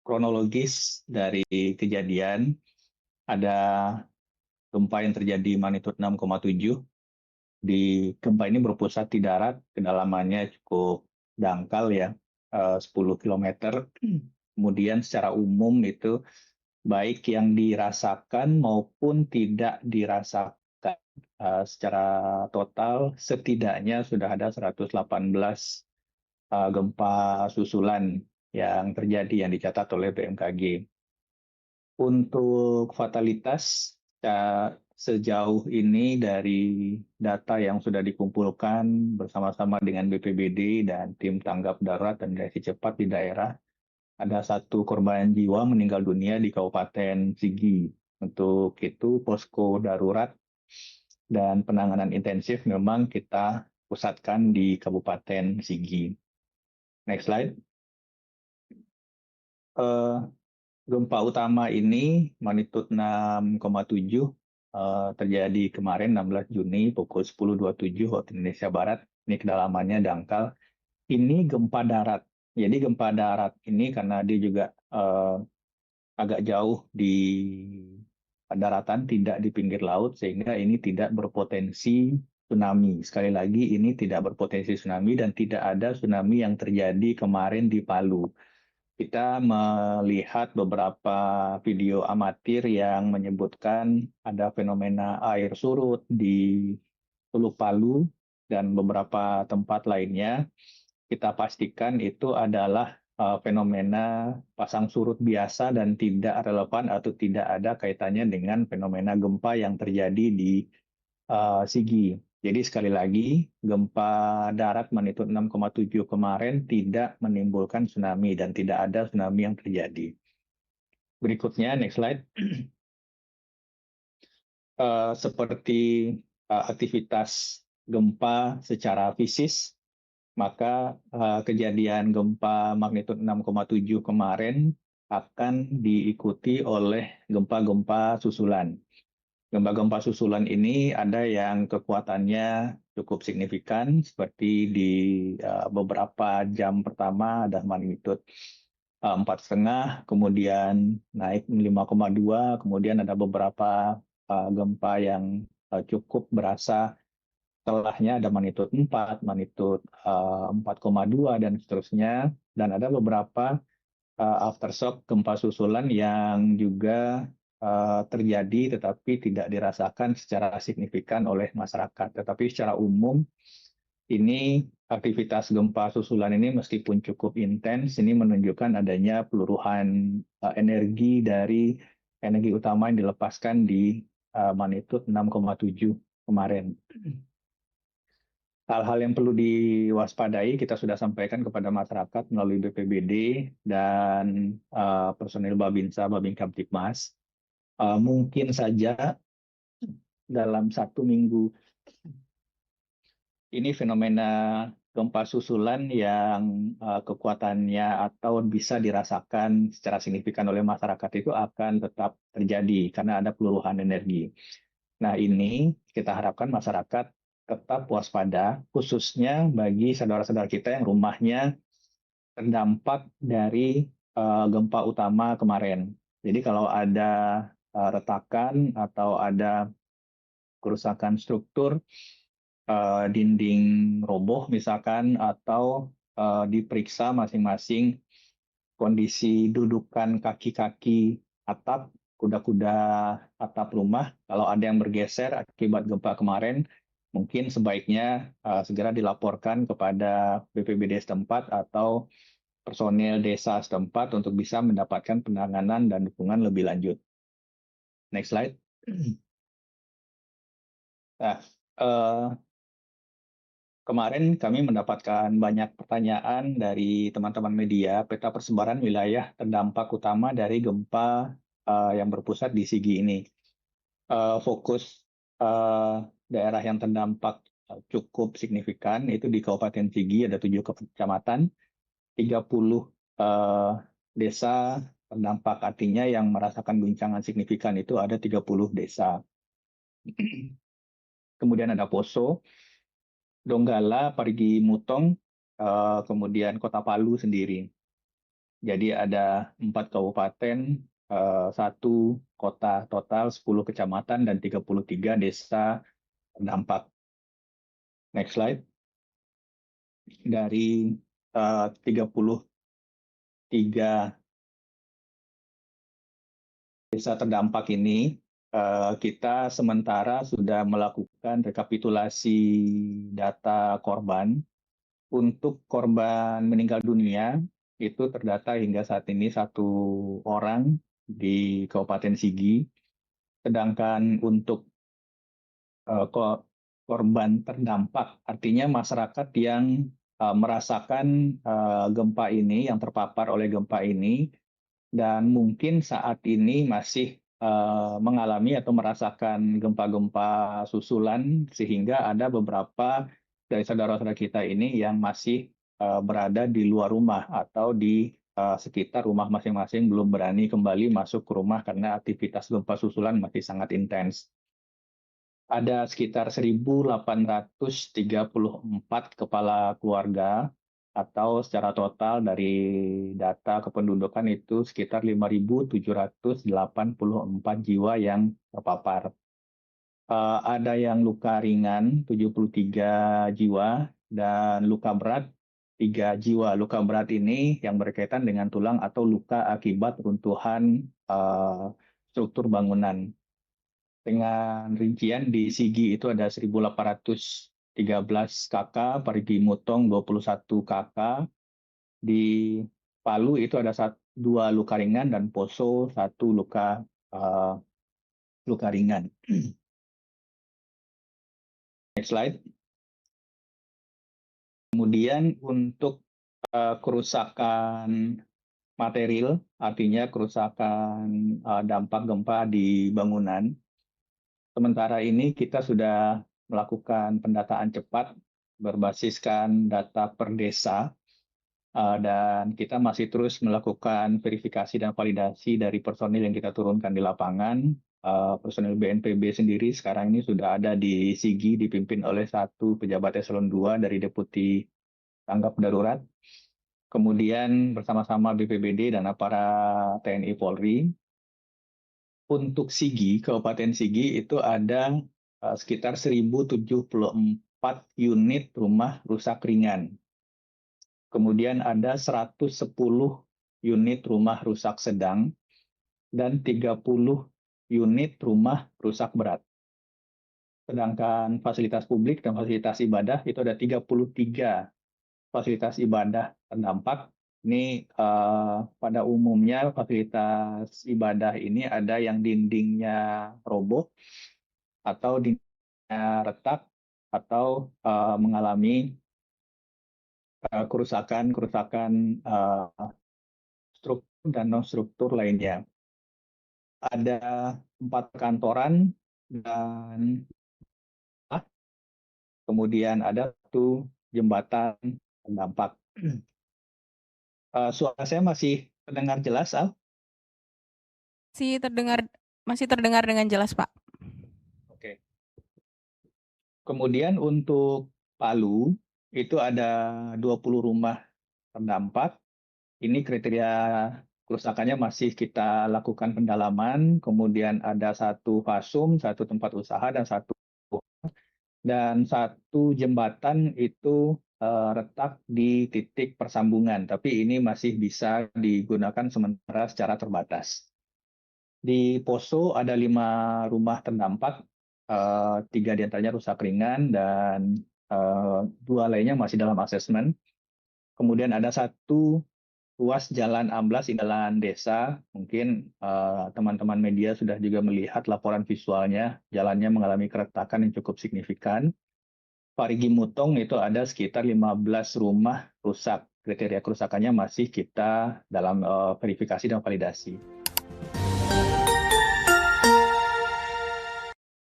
kronologis dari kejadian, ada gempa yang terjadi magnitudo 6,7. Di gempa ini berpusat di darat, kedalamannya cukup dangkal ya, 10 kilometer. Kemudian secara umum itu baik yang dirasakan maupun tidak dirasakan, secara total setidaknya sudah ada 118 gempa susulan yang terjadi yang dicatat oleh BMKG. Untuk fatalitas, sejauh ini dari data yang sudah dikumpulkan bersama-sama dengan BPBD dan tim tanggap darurat dan reaksi cepat di daerah, ada 1 korban jiwa meninggal dunia di Kabupaten Sigi. Untuk itu posko darurat dan penanganan intensif memang kita pusatkan di Kabupaten Sigi. Next slide. Gempa utama ini magnitudo 6,7 terjadi kemarin 16 Juni pukul 10.27 waktu Indonesia Barat. Ini kedalamannya dangkal. Ini gempa darat. Jadi gempa darat ini karena dia juga agak jauh di daratan, tidak di pinggir laut, sehingga ini tidak berpotensi tsunami. Sekali lagi, ini tidak berpotensi tsunami dan tidak ada tsunami yang terjadi kemarin di Palu. Kita melihat beberapa video amatir yang menyebutkan ada fenomena air surut di Teluk Palu dan beberapa tempat lainnya. Kita pastikan itu adalah fenomena pasang surut biasa dan tidak relevan atau tidak ada kaitannya dengan fenomena gempa yang terjadi di Sigi. Jadi sekali lagi, gempa darat magnitudo 6,7 kemarin tidak menimbulkan tsunami dan tidak ada tsunami yang terjadi. Berikutnya, next slide. Seperti aktivitas gempa secara fisis, maka kejadian gempa magnitudo 6,7 kemarin akan diikuti oleh gempa-gempa susulan. Gempa-gempa susulan ini ada yang kekuatannya cukup signifikan, seperti di beberapa jam pertama ada magnitudo 4,5, kemudian naik 5,2, kemudian ada beberapa gempa yang cukup berasa setelahnya ada magnitudo 4, magnitudo 4,2 dan seterusnya, dan ada beberapa aftershock gempa susulan yang juga terjadi tetapi tidak dirasakan secara signifikan oleh masyarakat. Tetapi secara umum ini aktivitas gempa susulan ini meskipun cukup intens, ini menunjukkan adanya peluruhan energi dari energi utama yang dilepaskan di magnitudo 6,7 kemarin. Hal-hal yang perlu diwaspadai kita sudah sampaikan kepada masyarakat melalui BPBD dan personil Babinsa, Babin Kamtipmas. Mungkin saja dalam 1 minggu ini fenomena gempa susulan yang kekuatannya atau bisa dirasakan secara signifikan oleh masyarakat itu akan tetap terjadi karena ada peluruhan energi. Nah, ini kita harapkan masyarakat tetap waspada, khususnya bagi saudara-saudara kita yang rumahnya terdampak dari gempa utama kemarin. Jadi kalau ada retakan atau ada kerusakan struktur, dinding roboh misalkan, atau diperiksa masing-masing kondisi dudukan kaki-kaki atap, kuda-kuda atap rumah. Kalau ada yang bergeser akibat gempa kemarin, mungkin sebaiknya segera dilaporkan kepada BPBD setempat atau personil desa setempat untuk bisa mendapatkan penanganan dan dukungan lebih lanjut. Next slide. Nah, kemarin kami mendapatkan banyak pertanyaan dari teman-teman media, peta persebaran wilayah terdampak utama dari gempa yang berpusat di Sigi ini. Fokus daerah yang terdampak cukup signifikan itu di Kabupaten Sigi, ada 7 kecamatan, 30 desa terdampak, artinya yang merasakan guncangan signifikan itu ada 30 desa. Kemudian ada Poso, Donggala, Parigi Mutong, kemudian Kota Palu sendiri. Jadi ada 4 kabupaten, 1 kota total, 10 kecamatan, dan 33 desa terdampak. Next slide. Dari 33 desa terdampak ini, kita sementara sudah melakukan rekapitulasi data korban. Untuk korban meninggal dunia, itu terdata hingga saat ini 1 orang di Kabupaten Sigi. Sedangkan untuk korban terdampak, artinya masyarakat yang merasakan gempa ini, yang terpapar oleh gempa ini, dan mungkin saat ini masih mengalami atau merasakan gempa-gempa susulan, sehingga ada beberapa dari saudara-saudara kita ini yang masih berada di luar rumah atau di sekitar rumah masing-masing, belum berani kembali masuk ke rumah karena aktivitas gempa susulan masih sangat intens. Ada sekitar 1.834 kepala keluarga, atau secara total dari data kependudukan itu sekitar 5.784 jiwa yang terpapar. Ada yang luka ringan 73 jiwa dan luka berat 3 jiwa. Luka berat ini yang berkaitan dengan tulang atau luka akibat runtuhan struktur bangunan. Dengan rincian di Sigi itu ada 1.813 kakak, Parigi Mutong 21 kakak, di Palu itu ada 2 luka ringan, dan Poso 1 luka ringan. Next slide. Kemudian untuk kerusakan material, artinya kerusakan dampak gempa di bangunan. Sementara ini kita sudah melakukan pendataan cepat berbasiskan data per desa, dan kita masih terus melakukan verifikasi dan validasi dari personil yang kita turunkan di lapangan. Personil BNPB sendiri sekarang ini sudah ada di Sigi, dipimpin oleh 1 pejabat eselon 2 dari Deputi Tanggap Darurat. Kemudian bersama-sama BPBD dan aparat TNI Polri. Untuk Sigi, Kabupaten Sigi itu ada sekitar 1.074 unit rumah rusak ringan. Kemudian ada 110 unit rumah rusak sedang dan 30 unit rumah rusak berat. Sedangkan fasilitas publik dan fasilitas ibadah itu ada 33 fasilitas ibadah terdampak. Ini pada umumnya fasilitas ibadah ini ada yang dindingnya roboh atau dindingnya retak atau mengalami kerusakan struktur dan non-struktur lainnya. Ada 4 kantoran dan kemudian ada 1 jembatan terdampak. Suara saya masih terdengar jelas, Al? Masih terdengar dengan jelas, Pak. Oke. Kemudian untuk Palu, itu ada 20 rumah terdampak. Ini kriteria kerusakannya masih kita lakukan pendalaman. Kemudian ada 1 fasum, 1 tempat usaha, dan 1 jembatan itu retak di titik persambungan, tapi ini masih bisa digunakan sementara secara terbatas. Di Poso ada 5 rumah terdampak, 3 diantaranya rusak ringan dan 2 lainnya masih dalam asesmen. Kemudian ada 1 ruas jalan amblas di jalan desa. Mungkin teman-teman media sudah juga melihat laporan visualnya, jalannya mengalami keretakan yang cukup signifikan. Parigi Mutong itu ada sekitar 15 rumah rusak. Kriteria kerusakannya masih kita dalam verifikasi dan validasi.